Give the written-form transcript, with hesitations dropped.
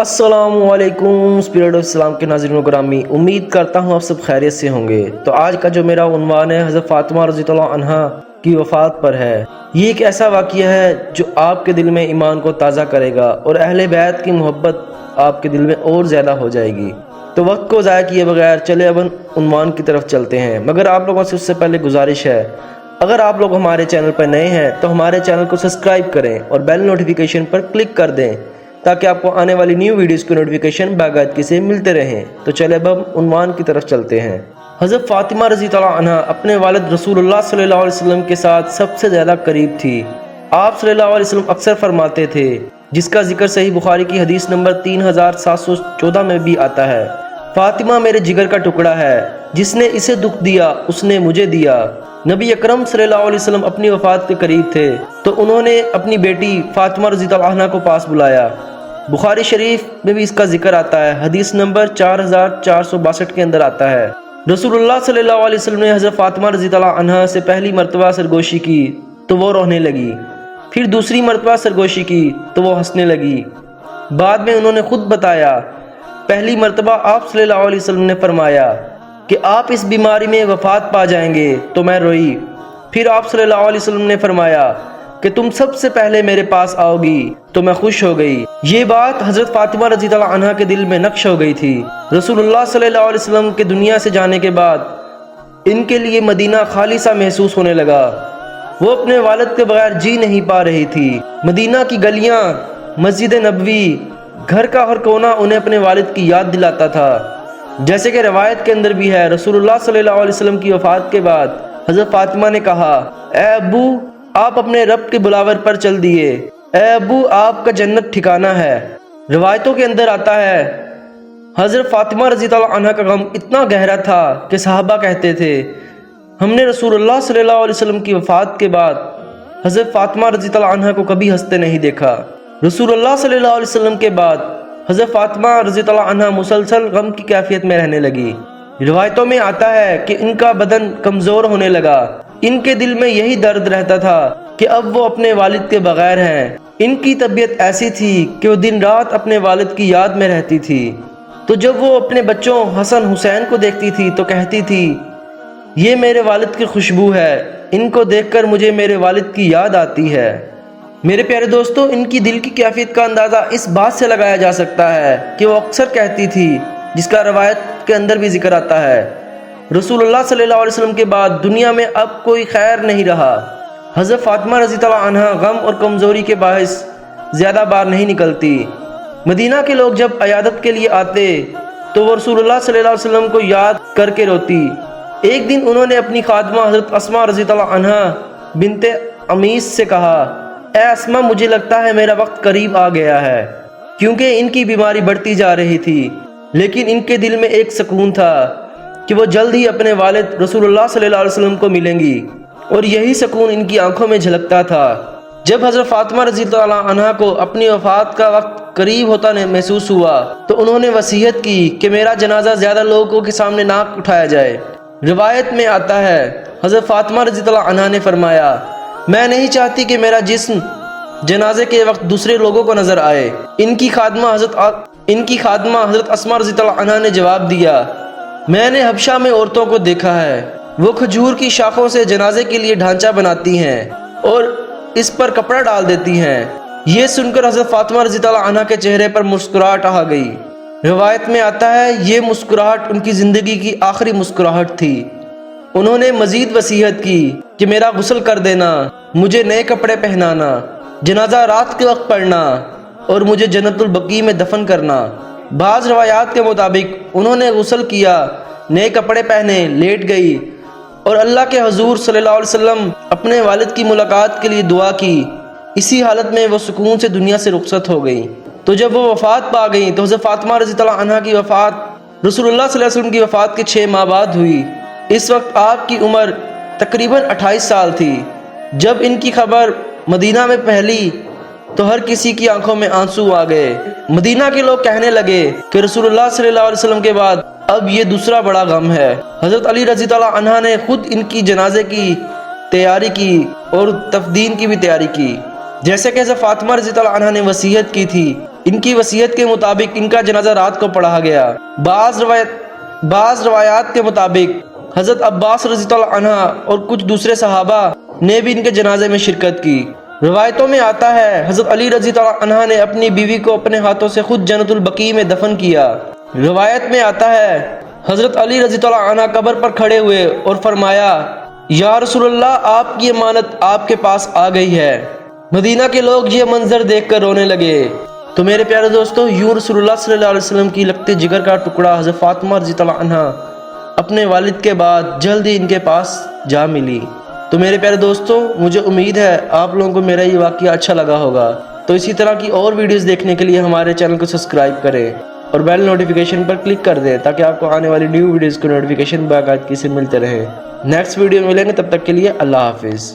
अस्सलाम वालेकुम spirit of Islam के नाज़रीन ग्रामी, उम्मीद करता हूँ आप सब खैरियत से होंगे। तो आज का जो मेरा उन्वान है हज़रत फ़ातिमा रज़ियल्लाहु अन्हा की वफ़ात पर है। ये एक ऐसा वाक़या है जो आपके दिल में ईमान को ताज़ा करेगा और अहले बैत की मोहब्बत आपके दिल में और ज़्यादा हो जाएगी। तो वक्त को ज़ाया किए बगैर चले अब उन्वान की तरफ चलते हैं, मगर आप लोगों से उससे पहले गुजारिश है, अगर आप लोग हमारे चैनल पर नए हैं तो हमारे चैनल को सब्सक्राइब करें और बेल नोटिफिकेशन पर क्लिक कर दें ताकि आपको आने वाली न्यू वीडियोस की नोटिफिकेशन बाकायदगी से मिलते रहें। तो चले अब हम उन्वान की तरफ चलते हैं। हज़रत फ़ातिमा रज़ियल्लाहु अन्हा अपने वालिद रसूलुल्लाह सल्लल्लाहु अलैहि वसल्लम के साथ सबसे ज़्यादा करीब थी। आप सल्लल्लाहु अलैहि वसल्लम अक्सर फरमाते थे, जिसका जिक्र सही बुखारी की हदीस नंबर 3714 में भी आता है, फ़ातिमा मेरे जिगर का टुकड़ा है, जिसने इसे दुख दिया उसने मुझे दिया। नबी अकरम सल्लल्लाहु अलैहि वसल्लम अपनी वफ़ात के करीब थे तो उन्होंने अपनी बेटी फ़ातिमा रज़ियल्लाहु अन्हा को पास बुलाया। बुखारी शरीफ में भी इसका जिक्र आता है, हदीस नंबर 4462 के अंदर आता है। रसूलुल्लाह सल्लल्लाहु अलैहि वसल्लम ने हज़रत फ़ातिमा रज़ियल्लाहु अन्हा से पहली मरतबा सरगोशी की तो वो रोने लगी, फिर दूसरी मरतबा सरगोशी की तो वो हंसने लगी। बाद में उन्होंने खुद बताया, पहली मरतबा आप सल्लल्लाहु अलैहि वसल्लम ने फरमाया कि आप इस बीमारी में वफ़ात पा जाएंगे तो मैं रोई। फिर आप सल्लल्लाहु अलैहि वसल्लम ने फरमाया कि तुम सबसे पहले मेरे पास आओगी तो मैं खुश हो गई। ये बात हज़रत फ़ातिमा रज़ियल्लाहु अन्हा के दिल में नक्श हो गई थी। रसूलुल्लाह सल्लल्लाहु अलैहि वसल्लम के दुनिया से जाने के बाद इनके लिए मदीना खाली सा महसूस होने लगा। वो अपने वालिद के बगैर जी नहीं पा रही थी। मदीना की गलियाँ, मस्जिद नबवी, घर का हर कोना उन्हें अपने वालिद की याद दिलाता था। जैसे कि रवायत के अंदर भी है, रसूलुल्लाह सल्लल्लाहु अलैहि वसल्लम की वफ़ात के बाद हज़रत फ़ातिमा ने कहा, ए अब्बू आप अपने रब के बुलावर पर चल दिए, ए अब्बू आपका जन्नत ठिकाना है। रवायतों के अंदर आता है हज़रत फ़ातिमा रज़ियल्लाहु अन्हा का गम इतना गहरा था कि सहाबा कहते थे, हमने रसूलुल्लाह सल्लल्लाहु अलैहि वसल्लम की वफ़ात के बाद हज़रत फ़ातिमा रज़ियल्लाहु अन्हा को कभी हंसते नहीं देखा। रसूलुल्लाह सल्लल्लाहु अलैहि वसल्लम के बाद हज़रत फ़ातिमा रज़ियल्लाहु अन्हा मुसलसल गम की कैफियत में रहने लगी। रिवायतों में आता है कि इनका बदन कमज़ोर होने लगा। इनके दिल में यही दर्द रहता था कि अब वो अपने वालिद के बगैर हैं। इनकी तबीयत ऐसी थी कि वो दिन रात अपने वालिद की याद में रहती थी। तो जब वो अपने बच्चों हसन हुसैन को देखती थी तो कहती थी, ये मेरे वालिद की खुशबू है, इनको देखकर मुझे मेरे वालिद की याद आती है। मेरे प्यारे दोस्तों, इनकी दिल की कैफियत का अंदाज़ा इस बात से लगाया जा सकता है कि वो अक्सर कहती थी, जिसका रवायत के अंदर भी जिक्र आता है, रसूलुल्लाह सल्लल्लाहु अलैहि वसल्लम के बाद दुनिया में अब कोई खैर नहीं रहा। हज़रत फ़ातिमा रज़ियल्लाहु अन्हा गम और कमज़ोरी के बायस ज़्यादा बार नहीं निकलती। मदीना के लोग जब अयादत के लिए आते तो वो रसूलुल्लाह सल्लल्लाहु अलैहि वसल्लम को याद करके रोती। एक दिन उन्होंने अपनी खादमा हज़रत अस्मा रज़ियल्लाहु अन्हा बिनते अमीस से कहा, ए अस्मा मुझे लगता है मेरा वक्त करीब आ गया है, क्योंकि इनकी बीमारी बढ़ती जा रही थी। लेकिन इनके दिल में एक सुकून था कि वो जल्द ही अपने वालिद रसूलुल्लाह सल्लल्लाहु अलैहि वसल्लम को मिलेंगी, और यही सुकून इनकी आंखों में झलकता था। जब हज़रत फ़ातिमा रज़ियल्लाहु अन्हा को अपनी वफ़ात का वक्त करीब होता महसूस हुआ तो उन्होंने वसीयत की कि मेरा जनाजा ज़्यादा लोगों के सामने ना उठाया जाए। रिवायत में आता है हज़रत फ़ातिमा रज़ियल्लाहु अन्हा ने फरमाया, मैं नहीं चाहती कि मेरा जिस्म जनाजे के वक्त दूसरे लोगों को नजर आए। इनकी खादमा हज़रत अस्मा रज़ियल्लाहु अन्हा ने जवाब दिया, मैंने हबशा में औरतों को देखा है, वो खजूर की शाखों से जनाजे के लिए ढांचा बनाती हैं और इस पर कपड़ा डाल देती हैं। ये सुनकर हज़रत फ़ातिमा रज़ियल्लाहु अन्हा के चेहरे पर मुस्कुराहट आ गई। रिवायत में आता है ये मुस्कुराहट उनकी ज़िंदगी की आखिरी मुस्कुराहट थी। उन्होंने मजीद वसीयत की कि मेरा गुस्ल कर देना, मुझे नए कपड़े पहनाना, जनाजा रात के वक्त पढ़ना और मुझे जन्नतुल बकी में दफन करना। बाज़ रवायात के मुताबिक उन्होंने गुस्ल किया, नए कपड़े पहने, लेट गई और अल्लाह के हजूर सल्लल्लाहु अलैहि वसल्लम अपने वालिद की मुलाकात के लिए दुआ की। इसी हालत में वो सुकून से दुनिया से रुखसत हो गई। तो जब वो वफ़ात पा गई तो हज़रत फ़ातिमा रज़ियल्लाहु अन्हा की वफ़ात रसूलुल्लाह सल्लल्लाहु अलैहि वसल्लम की वफ़ात के 6 माह बाद हुई। इस वक्त आपकी उम्र तकरीबन 28 साल थी। जब इनकी खबर मदीना में फैली तो हर किसी की आंखों में आंसू आ गए। मदीना के लोग कहने लगे कि रसूलुल्लाह सल्लल्लाहु अलैहि वसल्लम के बाद अब ये दूसरा बड़ा गम है। हज़रत अली रज़ियल्लाहु अन्हा ने खुद इनकी जनाजे की तैयारी की और तफदीन की भी तैयारी की। जैसे कि हज़रत फ़ातिमा रज़ियल्लाहु अन्हा ने वसीयत की थी ان کی وصیت کے مطابق ان کا جنازہ رات کو پڑھا گیا۔ بعض روایات کے مطابق حضرت عباس رضی اللہ عنہ اور کچھ دوسرے صحابہ نے بھی ان کے جنازے میں شرکت کی۔ روایتوں میں آتا ہے حضرت علی رضی اللہ عنہ نے اپنی بیوی کو اپنے ہاتھوں سے خود جنت البقیع میں دفن کیا۔ روایت میں آتا ہے حضرت علی رضی اللہ عنہ قبر پر کھڑے ہوئے اور فرمایا، یا رسول اللہ، آپ کی امانت آپ کے پاس آ گئی ہے۔ مدینہ کے لوگ یہ منظر دیکھ کر رونے لگے۔ تو میرے پیارے دوستو، یوں رسول اللہ صلی اللہ علیہ وسلم کی لگتے جگر کا ٹکڑا حضرت فاطمہ رضی اللہ عنہ اپنے والد کے بعد جلد ہی ان کے پاس جا ملی۔ تو میرے پیارے دوستو، مجھے امید ہے آپ لوگوں کو میرا یہ واقعہ اچھا لگا ہوگا۔ تو اسی طرح کی اور ویڈیوز دیکھنے کے لیے ہمارے چینل کو سبسکرائب کریں اور بیل نوٹیفیکیشن پر کلک کر دیں تاکہ آپ کو آنے والی نیو ویڈیوز کو نوٹیفیکیشن باقاعدگی سے ملتے رہیں۔ نیکسٹ ویڈیو میں ملیں گے، تب تک کے لیے اللہ حافظ۔